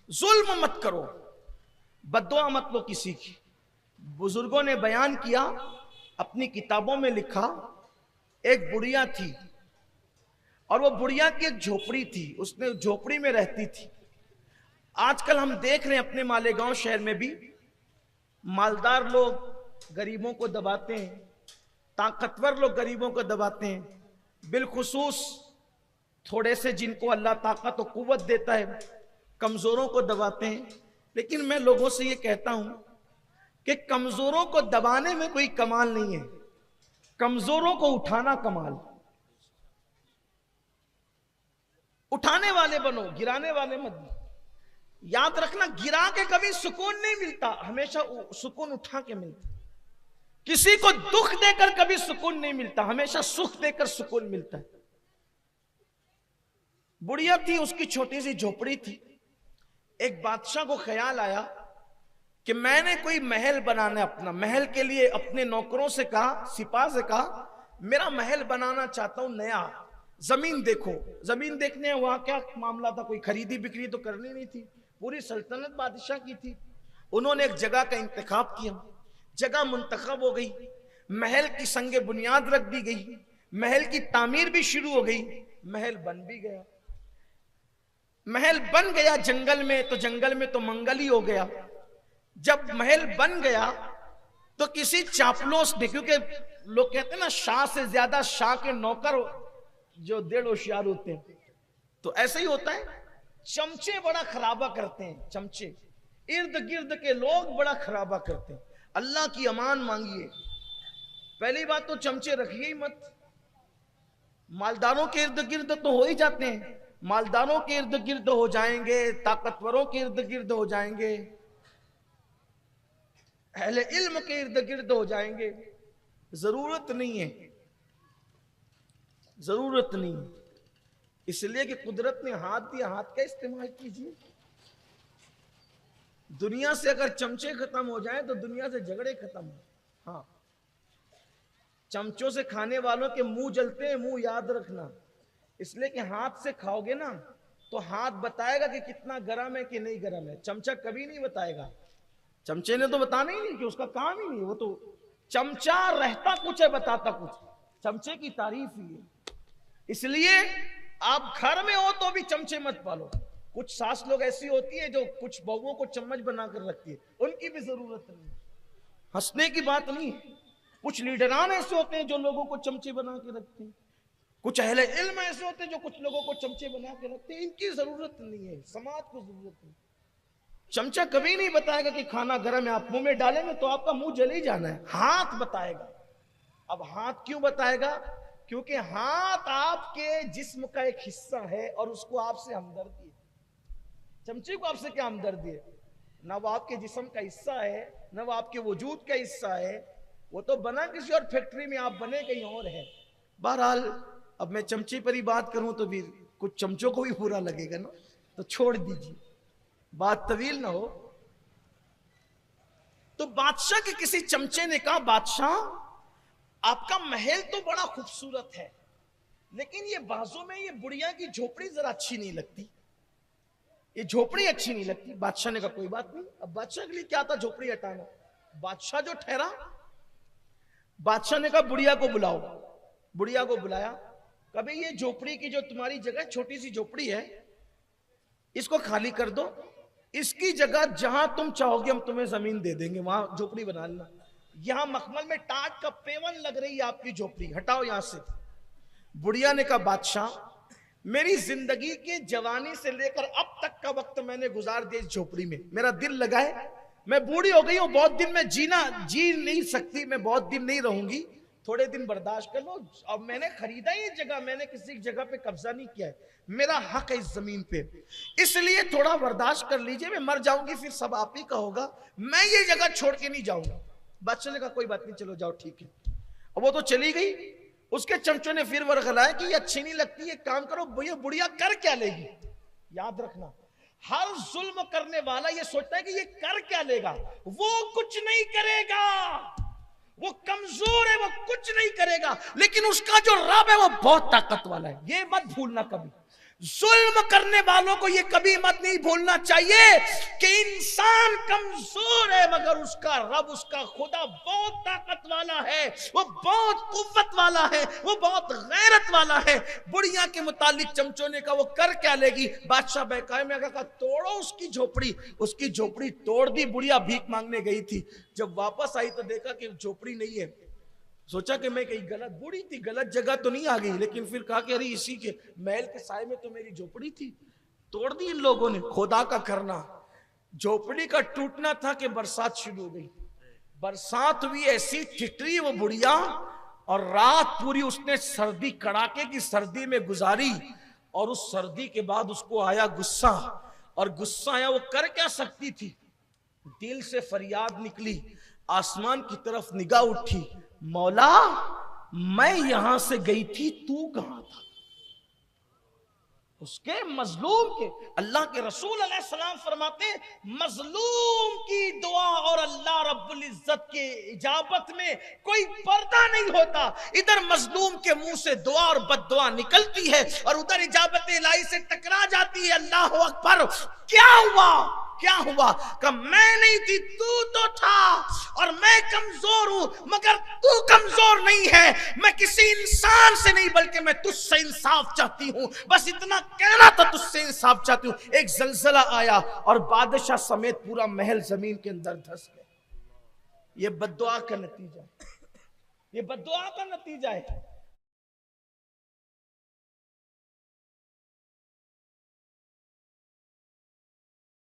जुल्म मत करो, बद्दुआ मत लो किसी की। बुजुर्गों ने बयान किया, अपनी किताबों में लिखा, एक बुढ़िया थी और वो बुढ़िया की एक झोपड़ी थी, उसने झोपड़ी में रहती थी। आजकल हम देख रहे हैं अपने मालेगांव शहर में भी मालदार लोग गरीबों को दबाते हैं, ताकतवर लोग गरीबों को दबाते हैं, बिलखुसूस थोड़े से जिनको अल्लाह ताकत और कुव्वत देता है कमजोरों को दबाते हैं। लेकिन मैं लोगों से ये कहता हूं कि कमजोरों को दबाने में कोई कमाल नहीं है, कमजोरों को उठाना कमाल। उठाने वाले बनो, गिराने वाले मत बनो। याद रखना, गिरा के कभी सुकून नहीं मिलता, हमेशा सुकून उठा के मिलता। किसी को दुख देकर कभी सुकून नहीं मिलता, हमेशा सुख देकर सुकून मिलता है। बुढ़िया थी, उसकी छोटी सी झोपड़ी थी। एक बादशाह को ख्याल आया कि मैंने कोई महल बनाना है अपना। महल के लिए अपने नौकरों से कहा, सिपाह से कहा, मेरा महल बनाना चाहता हूं नया। जमीन देखो। जमीन देखने वहां क्या मामला था, कोई खरीदी बिक्री तो करनी नहीं थी, पूरी सल्तनत बादशाह की थी। उन्होंने एक जगह का इंतखाब किया, जगह मुंतखब हो गई, महल की संगे बुनियाद रख दी गई, महल की तामीर भी शुरू हो गई, महल बन भी गया। महल बन गया जंगल में, तो जंगल में तो मंगल ही हो गया। जब महल बन गया तो किसी चापलूस ने, क्योंकि लोग कहते हैं ना शाह से ज्यादा शाह के नौकर जो डेढ़ होशियार होते हैं, तो ऐसे ही होता है। चमचे बड़ा खराबा करते हैं, चमचे इर्द गिर्द के लोग बड़ा खराबा करते हैं। अल्लाह की अमान मांगिए। पहली बात तो चमचे रखिए ही मत। मालदारों के इर्द गिर्द तो हो ही जाते हैं, मालदारों के इर्द गिर्द हो जाएंगे, ताकतवरों के इर्द गिर्द हो जाएंगे, अहले इल्म के इर्द गिर्द हो जाएंगे। जरूरत नहीं है, जरूरत नहीं है। इसलिए कि कुदरत ने हाथ दिया, हाथ का इस्तेमाल कीजिए। दुनिया से अगर चमचे खत्म हो जाएं तो दुनिया से झगड़े खत्म हो। हाँ, चमचों से खाने वालों के मुंह जलते हैं, मुंह याद रखना। इसलिए कि हाथ से खाओगे ना तो हाथ बताएगा कि कितना गरम है कि नहीं गरम है, चमचा कभी नहीं बताएगा। चमचे ने तो बताना ही नहीं, कि उसका काम ही नहीं। वो तो चमचा रहता कुछ है, बताता कुछ। चमचे की तारीफ ही है। इसलिए आप घर में हो तो भी चमचे मत पालो। कुछ सास लोग ऐसी होती है जो कुछ बहुओं को चम्मच बनाकर रखती है, उनकी भी जरूरत नहीं, हंसने की बात नहीं है। कुछ लीडरान ऐसे होते हैं जो लोगों को चमचे बना के रखते हैं, कुछ अहले इल्म ऐसे होते हैं जो कुछ लोगों को चमचे बना के रखते हैं। इनकी जरूरत नहीं है, समाज को जरूरत नहीं। चमचा कभी नहीं बताएगा कि खाना गर्म है, आप मुंह में डालेंगे तो आपका मुंह जल ही जाना है। हाथ बताएगा। अब हाथ क्यों बताएगा? क्योंकि हाथ आपके जिस्म का एक हिस्सा है और उसको आपसे हमदर्दी है। चमचे को आपसे क्या हमदर्दी है? ना वो आपके जिस्म का हिस्सा है, ना वो आपके वजूद का हिस्सा है। वो तो बना किसी और फैक्ट्री में, आप बने कहीं और है। बहरहाल अब मैं चमचे पर ही बात करूं तो भी कुछ चमचों को भी बुरा लगेगा ना, तो छोड़ दीजिए, बात तवील ना हो। तो बादशाह के किसी चमचे ने कहा, बादशाह आपका महल तो बड़ा खूबसूरत है, लेकिन ये बाजू में ये बुढ़िया की झोपड़ी जरा अच्छी नहीं लगती, ये झोपड़ी अच्छी नहीं लगती। बादशाह ने कहा कोई बात नहीं। अब बादशाह के लिए क्या था झोपड़ी हटाना। बादशाह जो ठहरा, बादशाह ने कहा बुढ़िया को बुलाओ। बुढ़िया को बुलाया। कभी ये झोपड़ी की जो तुम्हारी जगह छोटी सी झोपड़ी है, इसको खाली कर दो, इसकी जगह जहां तुम चाहोगे हम तुम्हें जमीन दे देंगे, वहां झोपड़ी बना लेना। यहां मखमल में टाट का पेवन लग रही है आपकी झोपड़ी, हटाओ यहां से। बुढ़िया ने कहा बादशाह मेरी जिंदगी के जवानी से लेकर अब तक का वक्त मैंने गुजार दिया इस झोपड़ी में, मेरा दिल लगा है, मैं बूढ़ी हो गई हूं, बहुत दिन में जी नहीं सकती, मैं बहुत दिन नहीं रहूंगी, थोड़े दिन बर्दाश्त कर लो। अब मैंने खरीदा ये जगह, मैंने किसी जगह पे कब्जा नहीं किया है, मेरा हक है इस जमीन पे, इसलिए थोड़ा बर्दाश्त कर लीजिए, मैं मर जाऊंगी फिर सब आप ही का होगा, मैं ये जगह छोड़ के नहीं जाऊंगा। बादशाह ने कहा कोई बात नहीं, चलो जाओ ठीक है। अब वो तो चली गई। उसके चमचों ने फिर वर्गलाया कि ये अच्छी नहीं लगती, ये काम करो, ये बुढ़िया कर क्या लेगी। याद रखना, हर जुल्म करने वाला ये सोचता है कि ये कर क्या लेगा, वो कुछ नहीं करेगा, वो कमजोर है, वो कुछ नहीं करेगा, लेकिन उसका जो रब है वो बहुत ताकत वाला है, ये मत भूलना कभी। जुल्म करने वालों को ये कभी मत नहीं भूलना चाहिए कि इंसान कमजोर है, मगर उसका रब, उसका खुदा बहुत ताकत वाला है, वो बहुत कुव्वत वाला है, वो बहुत गैरत वाला है। बुढ़िया के मुतालिक चमचोने का वो कर क्या लेगी? बादशाह बहकाए में कहा तोड़ो उसकी झोपड़ी। उसकी झोपड़ी तोड़ दी। बुढ़िया भीख मांगने गई थी, जब वापस आई तो देखा कि झोपड़ी नहीं है। सोचा कि मैं कहीं गलत, बूढ़ी थी, गलत जगह तो नहीं आ गई, लेकिन फिर कहा कि अरे इसी के महल के साए में तो मेरी झोपड़ी थी। तोड़ दी इन लोगों ने। खुदा का करना, झोपड़ी का टूटना था कि बरसात शुरू हो गई। बरसात हुई, ऐसी ठिठरी वो बुढ़िया, और रात पूरी उसने सर्दी, कड़ाके की सर्दी में गुजारी। और उस सर्दी के बाद उसको आया गुस्सा, और गुस्सा आया, वो कर क्या सकती थी? दिल से फरियाद निकली, आसमान की तरफ निगाह उठी, मौला मैं यहां से गई थी, तू कहां था? उसके मजलूम के, अल्लाह के रसूल अलैहिस्सलाम फरमाते हैं, मजलूम की दुआ और अल्लाह रब्बुल इज्जत की इजाबत में कोई पर्दा नहीं होता। इधर मजलूम के मुंह से दुआ और बद्दुआ निकलती है, और उधर इजाबत इलाही से टकरा जाती है। अल्लाह अकबर। क्या हुआ? क्या हुआ? कि मैं नहीं थी, तू तो था, और मैं कमजोर हूं, मगर तू कमजोर नहीं है। मैं किसी इंसान से नहीं, बल्कि मैं तुझसे इंसाफ चाहती हूं। बस इतना कहना था, तुझसे इंसाफ चाहती हूं। एक जलजला आया और बादशाह समेत पूरा महल जमीन के अंदर धंस गया। ये बद्दुआ का नतीजा, ये बद्दुआ का नतीजा है।